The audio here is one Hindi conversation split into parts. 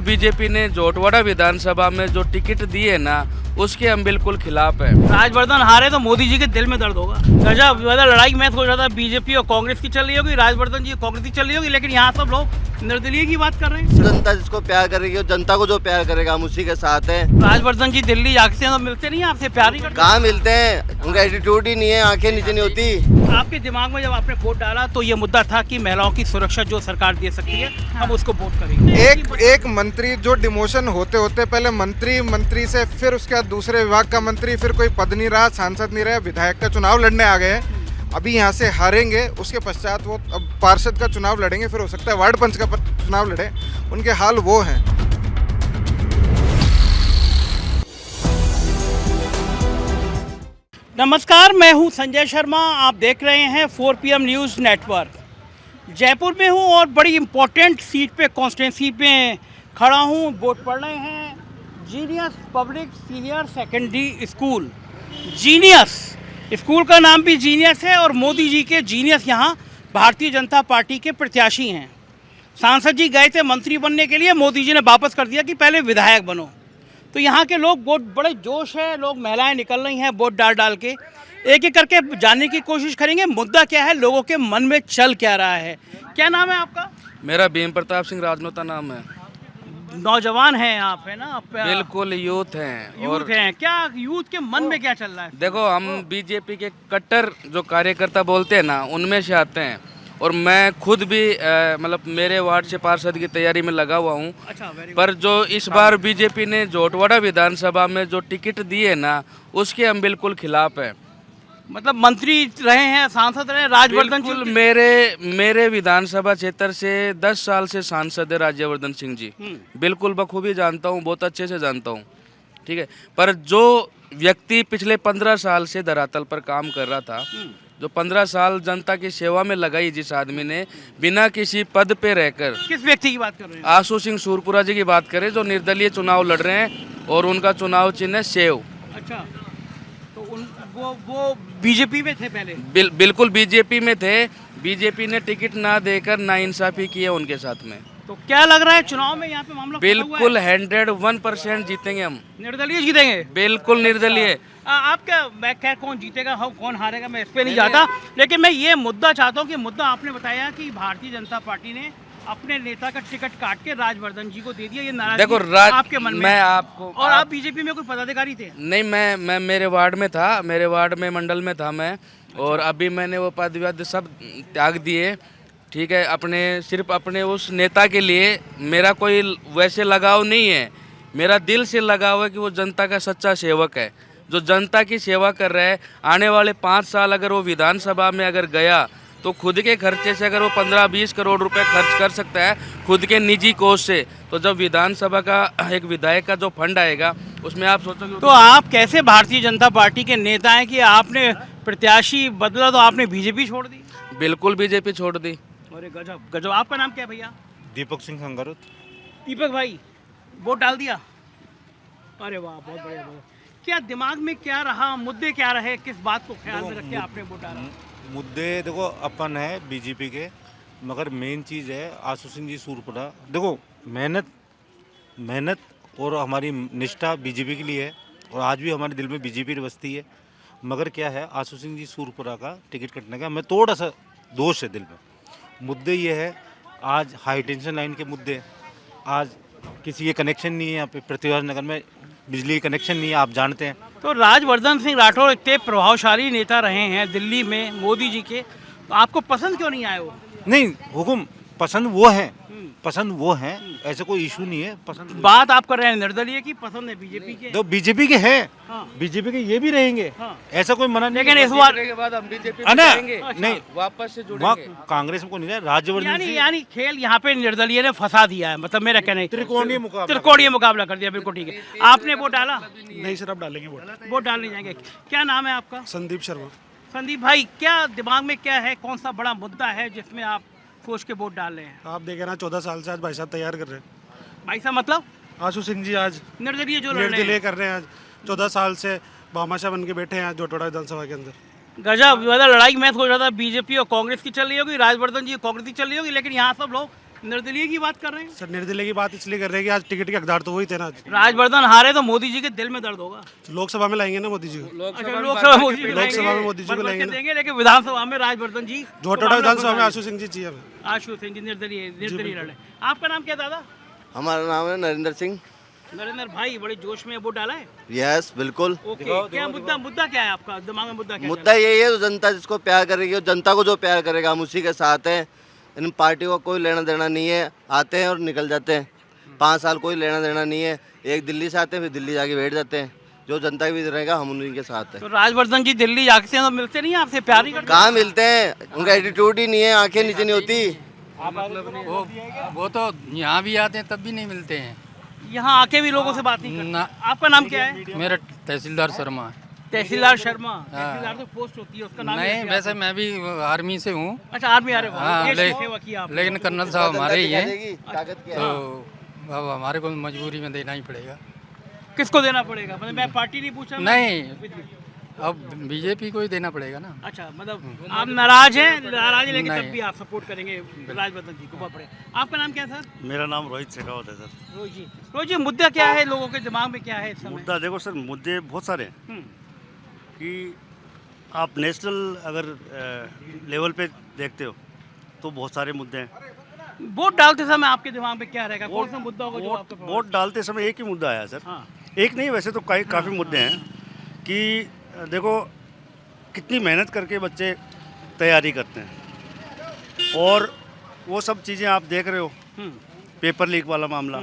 बीजेपी ने जोटवाड़ा विधानसभा में जो टिकट दिए ना, उसके हम बिल्कुल खिलाफ हैं। राजवर्धन हारे तो मोदी जी के दिल में दर्द होगा। गजब, लड़ाई मैं सोच रहा था बीजेपी और कांग्रेस की चल रही होगी, राजवर्धन जी कांग्रेस की चल रही होगी, लेकिन यहाँ सब लोग निर्दलीय की बात कर रहे हैं। जनता जिसको प्यार करेगी और जनता को जो प्यार करेगा हम उसी के साथ हैं। राजवर्धन जी दिल्ली जाते हैं तो मिलते नहीं हैं आपसे, प्यार नहीं करते? कहाँ मिलते हैं, उनका एटीट्यूड ही नहीं है, आंखें नीचे नहीं होती। आपके दिमाग में जब आपने वोट डाला तो ये मुद्दा था कि महिलाओं की सुरक्षा जो सरकार दे सकती है, हम उसको वोट करेंगे। एक मंत्री जो डिमोशन होते होते पहले मंत्री से फिर उसके बाद दूसरे विभाग का मंत्री, फिर कोई पद नहीं रहा, सांसद नहीं रहा, विधायक का चुनाव लड़ने आ गए हैं। अभी यहाँ से हारेंगे, उसके पश्चात वो अब पार्षद का चुनाव लड़ेंगे, फिर हो सकता है वार्ड पंच का चुनाव लड़े। उनके हाल वो हैं। नमस्कार, मैं हूं संजय शर्मा, आप देख रहे हैं 4 PM न्यूज़ नेटवर्क। जयपुर में हूं और बड़ी इम्पोर्टेंट सीट पे कॉन्स्टिट्यूंसी पे खड़ा हूं। वोट पड़ रहे हैं genius public senior secondary school. Genius school का नाम भी जीनियस है और मोदी जी के जीनियस यहाँ भारतीय जनता पार्टी के प्रत्याशी हैं। सांसद जी गए थे मंत्री बनने के लिए, मोदी जी ने वापस कर दिया कि पहले विधायक बनो। तो यहाँ के लोग वोट, बड़े जोश है, लोग महिलाएं निकल रही हैं वोट डाल के। एक एक करके जानने की कोशिश करेंगे मुद्दा क्या है, लोगों के मन में चल क्या रहा है। क्या नाम है आपका? मेरा भीम प्रताप सिंह राजनोता नाम है। नौजवान हैं आप, है ना? बिल्कुल यूथ हैं। यूथ हैं। क्या यूथ के मन में क्या चल रहा है? देखो, हम बीजेपी के कट्टर जो कार्यकर्ता बोलते हैं ना, उनमें से आते हैं। और मैं खुद भी मतलब मेरे वार्ड से पार्षद की तैयारी में लगा हुआ हूँ। अच्छा, पर जो इस बार बीजेपी ने जोटवाड़ा विधानसभा में जो टिकट दिए ना, उसके हम बिल्कुल खिलाफ हैं। मतलब मंत्री रहे हैं, सांसद रहे, राजवर्धन बिल्कुल। जी मेरे विधानसभा क्षेत्र से 10 साल से सांसद है राजवर्धन सिंह जी। बिल्कुल बखूबी जानता हूँ, बहुत अच्छे से जानता हूँ, ठीक है। पर जो व्यक्ति पिछले 15 साल से धरातल पर काम कर रहा था, जो 15 साल जनता की सेवा में लगाई, जिस आदमी ने बिना किसी पद पे रहकर, किस व्यक्ति की बात कर रहे हैं? आशु सिंह सूरपुरा जी की बात करें, जो निर्दलीय चुनाव लड़ रहे हैं और उनका चुनाव चिन्ह है सेव। अच्छा, तो वो बीजेपी में थे पहले? बिल्कुल बीजेपी में थे। बीजेपी ने टिकट ना देकर नाइंसाफी की है उनके साथ में। तो क्या लग रहा है चुनाव में यहाँ पे मामला? बिल्कुल 101% जीतेंगे हम। निर्दलीय जीतेंगे? बिल्कुल निर्दलीय। आप क्या, मैं खैर कौन जीतेगा कौन हारेगा मैं इस पे नहीं जाता, लेकिन मैं ये मुद्दा चाहता हूँ कि मुद्दा आपने बताया कि भारतीय जनता पार्टी ने अपने नेता का टिकट काट के राजवर्धन जी को दे दिया। ये नाराजगी देखो आपके मन में? मैं आपको और आप बीजेपी में कोई पदाधिकारी थे? नहीं, मैं मेरे वार्ड में था, मेरे वार्ड में मंडल में था मैं। और अभी मैंने वो पद वद सब त्याग दिए, ठीक है। सिर्फ अपने उस नेता के लिए मेरा कोई वैसे लगाव नहीं है। मेरा दिल से लगाव है कि वो जनता का सच्चा सेवक है, जो जनता की सेवा कर रहा है। आने वाले 5 साल अगर वो विधानसभा में अगर गया तो खुद के खर्चे से अगर वो 15-20 करोड़ रुपए खर्च कर सकता है खुद के निजी कोष से, तो जब विधानसभा का एक विधायक का जो फंड आएगा उसमें आप सोचोगे। तो आप कैसे भारतीय जनता पार्टी के नेता हैं कि आपने प्रत्याशी बदला तो आपने बीजेपी छोड़ दी? बिल्कुल बीजेपी छोड़ दी। अरे गजब गजब। आपका नाम क्या है भैया? दीपक सिंह खंगारुत। दीपक भाई, वोट डाल दिया? अरे वाह, बहुत बढ़िया। क्या दिमाग में क्या रहा, मुद्दे क्या रहे, किस बात को ख्याल में रख के आपने वोट डाला? मुद्दे देखो अपन है बीजेपी के, मगर मेन चीज़ है आशु सिंह जी सूरपुरा। देखो मेहनत और हमारी निष्ठा बीजेपी के लिए है और आज भी हमारे दिल में बीजेपी बसती है। मगर क्या है, आशु सिंह जी सूरपुरा का टिकट कटने का मैं थोड़ा सा दोष है दिल में। मुद्दे ये है, आज हाई टेंशन लाइन के मुद्दे, आज किसी के कनेक्शन नहीं है यहाँ पे पृथ्वीराज नगर में, बिजली कनेक्शन नहीं है, आप जानते हैं। तो राजवर्धन सिंह राठौर इतने प्रभावशाली नेता रहे हैं दिल्ली में मोदी जी के, तो आपको पसंद क्यों नहीं आए वो? नहीं हुकुम, पसंद वो है, पसंद वो हैं, ऐसे कोई इशू नहीं है। पसंद बात आप कर रहे हैं निर्दलीय की, पसंद है बीजेपी के। तो बीजेपी के हैं, हाँ। बीजेपी के ये भी रहेंगे, हाँ। ऐसा कोई मना नहीं। लेकिन इस बार के बाद हम बीजेपी है ना? नहीं, वापस से वहाँ जुड़ेंगे। कांग्रेस में को नहीं है, राज्यवर्धन सिंह यानी खेल यहाँ पे निर्दलीय ने फंसा दिया है, मतलब मेरा कहना है त्रिकोणीय मुकाबला कर दिया। बिल्कुल ठीक है। आपने वोट डाला? नहीं सर, अब डालेंगे वोट। वोट डालने जाएंगे। क्या नाम है आपका? संदीप शर्मा। संदीप भाई, क्या दिमाग में क्या है, कौन सा बड़ा मुद्दा है जिसमें आप सोच के वोट डाल रहे हैं? आप देखे ना, 14 साल से आज भाई साहब तैयार कर रहे हैं। भाई साहब मतलब आशु सिंह जी आज निर्दलीय जो लड़ रहे निर्दलीय हैं। कर रहे हैं। आज 14 साल से भामाशाह बन के बैठे हैं जोटवाड़ा विधानसभा के अंदर। गजब, लड़ाई मैं सोच रहा था बीजेपी और कांग्रेस की चल रही होगी, राजवर्धन जी कांग्रेस की चल रही होगी, लेकिन यहाँ सब लोग निर्दलीय की बात कर रहे हैं। सर निर्दलीय की बात इसलिए कर रहे हैं कि आज टिकट के हकदार तो वही थे ना। राजवर्धन हारे तो मोदी जी के दिल में दर्द होगा। लोकसभा में लाएंगे ना मोदी जी को। अच्छा, लोकसभा मोदी जी लोकसभा में मोदी जी को लाएंगे, लाएंगे लेकिन विधानसभा में राजवर्धन जी, जोटोड़ा विधानसभा में आशु सिंह जी चाहिए हमें। आशु सिंह जी निर्दलीय लड़े। आपका नाम क्या दादा? हमारा नाम है नरेंद्र सिंह। नरेंद्र भाई बड़े जोश में वोट डाला है। यस बिल्कुल। ओके, क्या मुद्दा क्या है आपका दिमाग में? मुद्दा क्या मुद्दा यही है, तो जनता जिसको प्यार करेगी और जनता को जो प्यार करेगा हम उसी के साथ हैं। इन पार्टियों का कोई लेना देना नहीं है, आते हैं और निकल जाते हैं। 5 साल कोई लेना देना नहीं है। एक दिल्ली से आते हैं, फिर दिल्ली जाके बैठ जाते हैं। जो जनता के बीच रहेगा हम उन्हीं के साथ हैं। तो राजवर्धन जी दिल्ली जाते हैं तो मिलते नहीं है आपसे, प्यार नहीं करते? कहाँ मिलते हैं, उनका एटीट्यूड ही नहीं है, आंखें नीचे नहीं होती। वो तो यहाँ भी आते हैं तब भी नहीं मिलते हैं। यहाँ आके भी लोगों से बात नहीं करते। ना। आपका नाम क्या है? मेरा तहसीलदार शर्मा है। तहसीलदार शर्मा। तहसीलदार तो पोस्ट होती है, उसका नाम नहीं, क्या वैसे है? मैं भी आर्मी से हूँ। अच्छा, आर्मी आ रहे हो। हाँ, देश की सेवा की आपने। लेकिन कर्नल साहब हमारे ही हैं, ताकत क्या है? तो अब हमारे को मजबूरी में देना ही पड़ेगा। किसको देना पड़ेगा? मतलब मैं पार्टी नहीं पूछ रहा। नहीं, अब बीजेपी को ही देना पड़ेगा ना। अच्छा, मतलब आप नाराज हैं, लेकिन तब नहीं। भी आप सपोर्ट करेंगे राजवर्धन जी को। बहुत बढ़िया। आपका नाम क्या है सर? मेरा नाम रोहित शेखावत है सर। रोज जी मुद्दा क्या है, लोगों के दिमाग में क्या है इस समय? मुद्दा देखो सर, मुद्दे बहुत सारे हैं हम्म, कि आप नेशनल अगर लेवल पे देखते हो तो बहुत सारे मुद्दे हैं। वोट डालते समय आपके दिमाग में क्या रहेगा? कौन सा मुद्दा होगा जो आपको वोट डालते समय एक ही मुद्दा आया सर। हाँ। एक नहीं, वैसे तो काफ़ी मुद्दे हैं कि देखो कितनी मेहनत करके बच्चे तैयारी करते हैं और वो सब चीज़ें आप देख रहे हो। हम्म, पेपर लीक वाला मामला,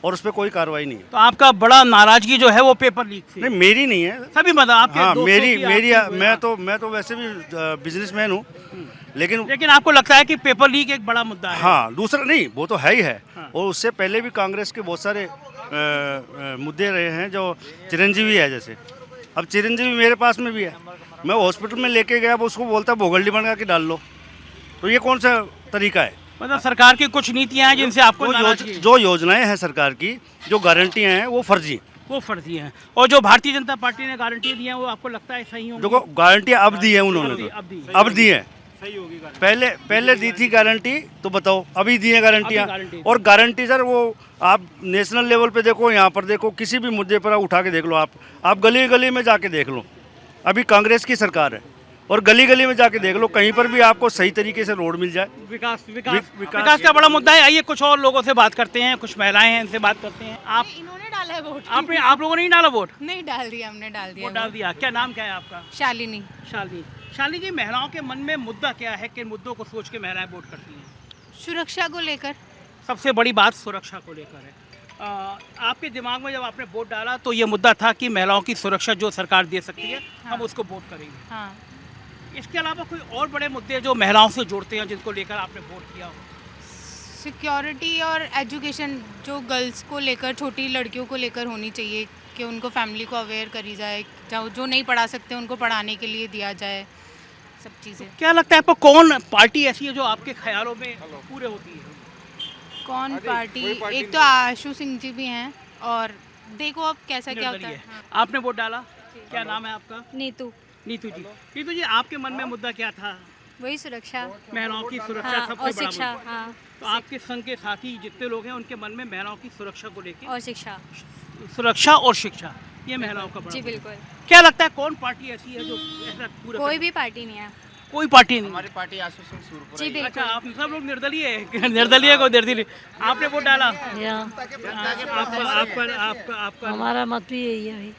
और उस पर कोई कार्रवाई नहीं है। तो आपका बड़ा नाराजगी जो है वो पेपर लीक से? नहीं, मेरी नहीं है। सभी मतलब आपके हाँ, दोस्तों मेरी की, मेरी आपकी- मैं तो वैसे भी बिजनेसमैन हूँ, लेकिन लेकिन आपको लगता है कि पेपर लीक एक बड़ा मुद्दा है? हाँ, दूसरा नहीं, वो तो है ही है। हाँ। और उससे पहले भी कांग्रेस के बहुत सारे मुद्दे रहे हैं, जो चिरंजीवी है जैसे। अब चिरंजीवी मेरे पास में भी है, मैं हॉस्पिटल में लेके गया, वो उसको बोलता भोगल्डी बना के डाल लो। तो ये कौन सा तरीका है? मतलब सरकार की कुछ नीतियां हैं जिनसे आपको नाराजगी है? जो योजनाएं हैं सरकार की, जो गारंटियां हैं, वो फर्जी। वो फर्जी हैं। और जो भारतीय जनता पार्टी ने गारंटी दी है वो आपको लगता है सही होंगी? देखो, गारंटियां अब दी है उन्होंने, तो अब दी है। पहले दी थी गारंटी, तो बताओ अभी दी है गारंटियां। अभी गारंटी। और गारंटी सर, वो आप नेशनल लेवल पे देखो, यहाँ पर देखो, किसी भी मुद्दे पर उठा के देख लो। आप गली गली में जाके देख लो, अभी कांग्रेस की सरकार है, और गली गली में जाके देख लो, कहीं पर भी आपको सही तरीके से रोड मिल जाए। विकास का बड़ा मुद्दा है। आइए कुछ और लोगों से बात करते हैं, कुछ महिलाएं हैं, इनसे बात करते हैं। आप इन्होंने डाला है वोट? आप लोगों ने नहीं डाला वोट? नहीं डाल दिया, हमने डाल दिया। वोट डाल दिया। क्या नाम क्या है आपका? शालिनी। शालिनी जी, महिलाओं के मन में मुद्दा क्या है, किन मुद्दों को सोच के महिलाएं वोट करती हैं? सुरक्षा को लेकर। सबसे बड़ी बात सुरक्षा को लेकर है। आपके दिमाग में जब आपने वोट डाला तो ये मुद्दा था कि महिलाओं की सुरक्षा जो सरकार दे सकती है, हम उसको वोट करेंगे। हाँ। इसके अलावा कोई और बड़े मुद्दे जो महिलाओं से जोड़ते हैं जिनको लेकर आपने वोट किया हो? सिक्योरिटी और एजुकेशन जो गर्ल्स को लेकर, छोटी लड़कियों को लेकर होनी चाहिए, कि उनको फैमिली को अवेयर करी जाए, जो नहीं पढ़ा सकते उनको पढ़ाने के लिए दिया जाए, सब चीज़ें। क्या लगता है आपको कौन पार्टी ऐसी है जो आपके ख्यालों में पूरे होती है? कौन पार्टी? एक तो आशु सिंह जी भी हैं, और देखो अब कैसा क्या होता है। हाँ। आपने वोट डाला? क्या नाम है आपका? नीतू। नीतू जी, आपके मन में मुद्दा क्या था? वही सुरक्षा। महिलाओं की सुरक्षा हाँ, सबसे और बड़ा शिक्षा। मुद्दा। हाँ, तो आपके संघ के साथी जितने लोग हैं उनके मन में महिलाओं की सुरक्षा को लेकर, और शिक्षा। सुरक्षा और शिक्षा, ये महिलाओं का बड़ा जी मुद्दा। बिल्कुल। क्या लगता है कौन पार्टी ऐसी है जो ऐसा पूरा कोई भी पार्टी नहीं है। कोई पार्टी नहीं? हमारी पार्टी आशु सिंह सूरपुरा जी ही है। अच्छा, बिल्कुल। आप सब लोग निर्दलीय है। निर्दलीय को निर्दलीय। आपने वोट डाला? आपका हमारा मत भी यही है भाई।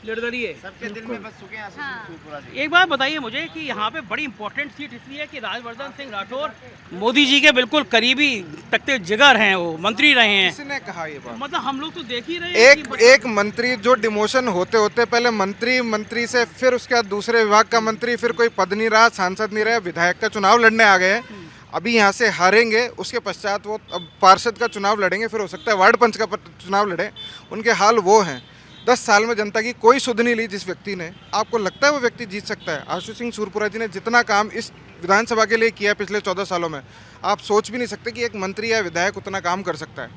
निर्दलीय। सबके दिल में बस चुके हैं आशु सिंह सूरपुरा जी। एक बात बताइए मुझे कि यहाँ पे बड़ी इंपॉर्टेंट सीट इसलिए है कि राजवर्धन सिंह राठौर मोदी जी के बिल्कुल करीबी तख्ते जिगर हैं, वो मंत्री रहे हैं। किसने कहा ये बात? मतलब हम लोग तो देख ही रहे हैं कि एक मंत्री जो डिमोशन होते होते पहले मंत्री से, फिर उसके बाद दूसरे विभाग का मंत्री, फिर कोई पद नहीं रहा, सांसद नहीं रहा, विधायक का चुनाव लड़ने आ गए। अभी यहाँ से हारेंगे, उसके पश्चात वो अब पार्षद का चुनाव लड़ेंगे, फिर हो सकता है वार्ड पंच का चुनाव लड़े। उनके हाल वो हैं। 10 साल में जनता की कोई सुध नहीं ली जिस व्यक्ति ने। आपको लगता है वो व्यक्ति जीत सकता है? आशु सिंह सूरपुरा जी ने जितना काम इस विधानसभा के लिए किया पिछले 14 सालों में, आप सोच भी नहीं सकते कि एक मंत्री या विधायक उतना काम कर सकता है।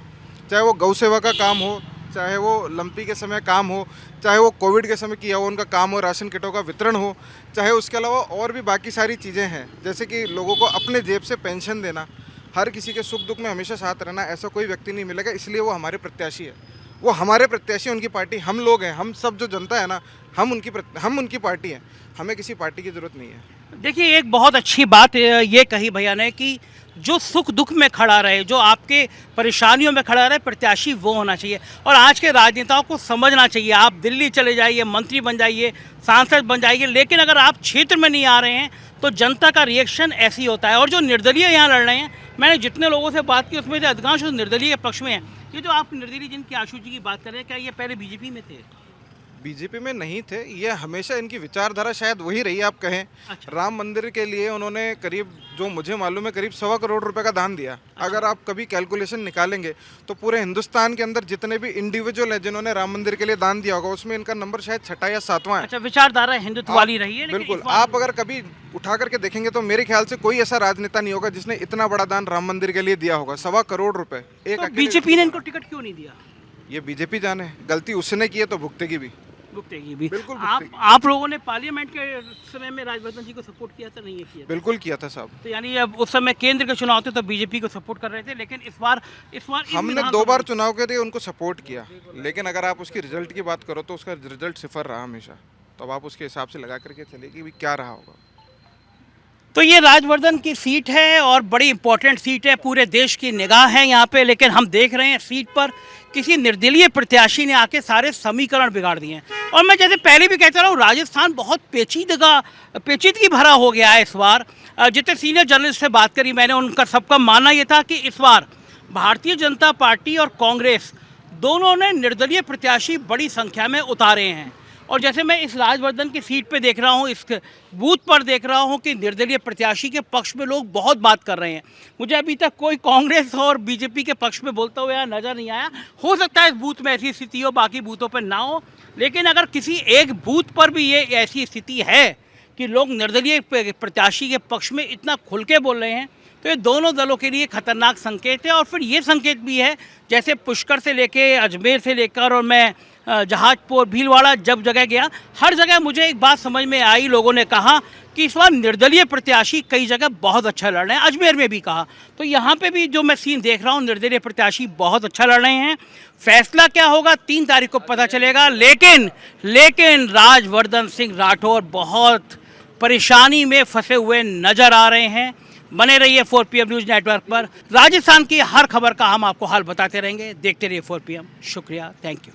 चाहे वो गौ सेवा का काम हो, चाहे वो लंपी के समय काम हो, चाहे वो कोविड के समय किया हो उनका काम हो, राशन किटों का वितरण हो, चाहे उसके अलावा और भी बाकी सारी चीज़ें हैं, जैसे कि लोगों को अपने जेब से पेंशन देना। हर किसी के सुख दुख में हमेशा साथ रहना, ऐसा कोई व्यक्ति नहीं मिलेगा, इसलिए वो हमारे प्रत्याशी है। वो हमारे प्रत्याशी, उनकी पार्टी हम लोग हैं, हम सब जो जनता है ना, हम उनकी पार्टी हैं, हमें किसी पार्टी की ज़रूरत नहीं है। देखिए, एक बहुत अच्छी बात ये कही भैया ने कि जो सुख दुख में खड़ा रहे, जो आपके परेशानियों में खड़ा रहे, प्रत्याशी वो होना चाहिए। और आज के राजनेताओं को समझना चाहिए, आप दिल्ली चले जाइए, मंत्री बन जाइए, सांसद बन जाइए, लेकिन अगर आप क्षेत्र में नहीं आ रहे हैं तो जनता का रिएक्शन ऐसे ही होता है। और जो निर्दलीय यहाँ लड़ रहे हैं, मैंने जितने लोगों से बात की उसमें से अधिकांश निर्दलीय के पक्ष में हैं। ये जो आप निर्दलीय जिनकी आशु जी की बात कर रहे हैं, क्या ये पहले बीजेपी में थे? बीजेपी में नहीं थे, ये हमेशा इनकी विचारधारा शायद वही रही, आप कहें। अच्छा। राम मंदिर के लिए उन्होंने करीब, जो मुझे मालूम है, करीब 1.25 करोड़ रुपए का दान दिया। अगर आप कभी कैलकुलेशन निकालेंगे तो पूरे हिंदुस्तान के अंदर जितने भी इंडिविजुअल हैं जिन्होंने राम मंदिर के लिए दान दिया होगा, उसमें इनका नंबर शायद 6वां या 7वां है। अच्छा, विचारधारा हिंदुत्व वाली रही है। बिल्कुल, आप अगर कभी उठा करके देखेंगे तो मेरे ख्याल से कोई ऐसा राजनेता नहीं होगा जिसने इतना बड़ा दान राम मंदिर के लिए दिया होगा। 1.25 करोड़ रुपए एक बीजेपी ने इनको टिकट क्यों नहीं दिया? ये बीजेपी जाने, गलती उसने की है तो भुगतेगी भी। भुगतेगी भी। बिल्कुल आप लोगों ने पार्लियामेंट के समय में राजवर्धन जी को सपोर्ट किया था, नहीं किया? बिल्कुल किया था साहब। तो यानी अब उस समय केंद्र के चुनाव थे तो बीजेपी को सपोर्ट कर रहे थे, लेकिन इस बार हमने 2 बार चुनाव के लिए उनको सपोर्ट किया, लेकिन अगर आप उसकी रिजल्ट की बात करो तो उसका रिजल्ट 0 रहा हमेशा। तो अब आप उसके हिसाब से लगा करके चलिए कि क्या रहा होगा। तो ये राजवर्धन की सीट है और बड़ी इंपॉर्टेंट सीट है, पूरे देश की निगाह है यहाँ पे। लेकिन हम देख रहे हैं सीट पर किसी निर्दलीय प्रत्याशी ने आके सारे समीकरण बिगाड़ दिए हैं। और मैं जैसे पहले भी कहता रहा हूँ, राजस्थान बहुत पेचीदगी भरा हो गया है इस बार। जितने सीनियर जर्नलिस्ट से बात करी मैंने, उनका सबका मानना ये था कि इस बार भारतीय जनता पार्टी और कांग्रेस दोनों ने निर्दलीय प्रत्याशी बड़ी संख्या में उतारे हैं। और जैसे मैं इस राजवर्धन की सीट पे देख रहा हूँ, इस बूथ पर देख रहा हूँ कि निर्दलीय प्रत्याशी के पक्ष में लोग बहुत बात कर रहे हैं। मुझे अभी तक कोई कांग्रेस और बीजेपी के पक्ष में बोलता हुआ नज़र नहीं आया। हो सकता है इस बूथ में ऐसी स्थिति हो, बाकी बूथों पर ना हो, लेकिन अगर किसी एक बूथ पर भी ये ऐसी स्थिति है कि लोग निर्दलीय प्रत्याशी के पक्ष में इतना खुल के बोल रहे हैं, तो ये दोनों दलों के लिए खतरनाक संकेत है। और फिर ये संकेत भी है, जैसे पुष्कर से लेके अजमेर से लेकर और मैं जहाजपुर भीलवाड़ा जब जगह गया, हर जगह मुझे एक बात समझ में आई, लोगों ने कहा कि इस बार निर्दलीय प्रत्याशी कई जगह बहुत अच्छा लड़ रहे हैं। अजमेर में भी कहा, तो यहाँ पे भी जो मैं सीन देख रहा हूँ, निर्दलीय प्रत्याशी बहुत अच्छा लड़ रहे हैं। फैसला क्या होगा 3 तारीख को पता चलेगा। लेकिन राजवर्धन सिंह राठौर बहुत परेशानी में फंसे हुए नजर आ रहे हैं। बने रहिए 4PM न्यूज़ नेटवर्क पर। राजस्थान की हर खबर का हम आपको हाल बताते रहेंगे। देखते रहिए 4PM। शुक्रिया, थैंक यू।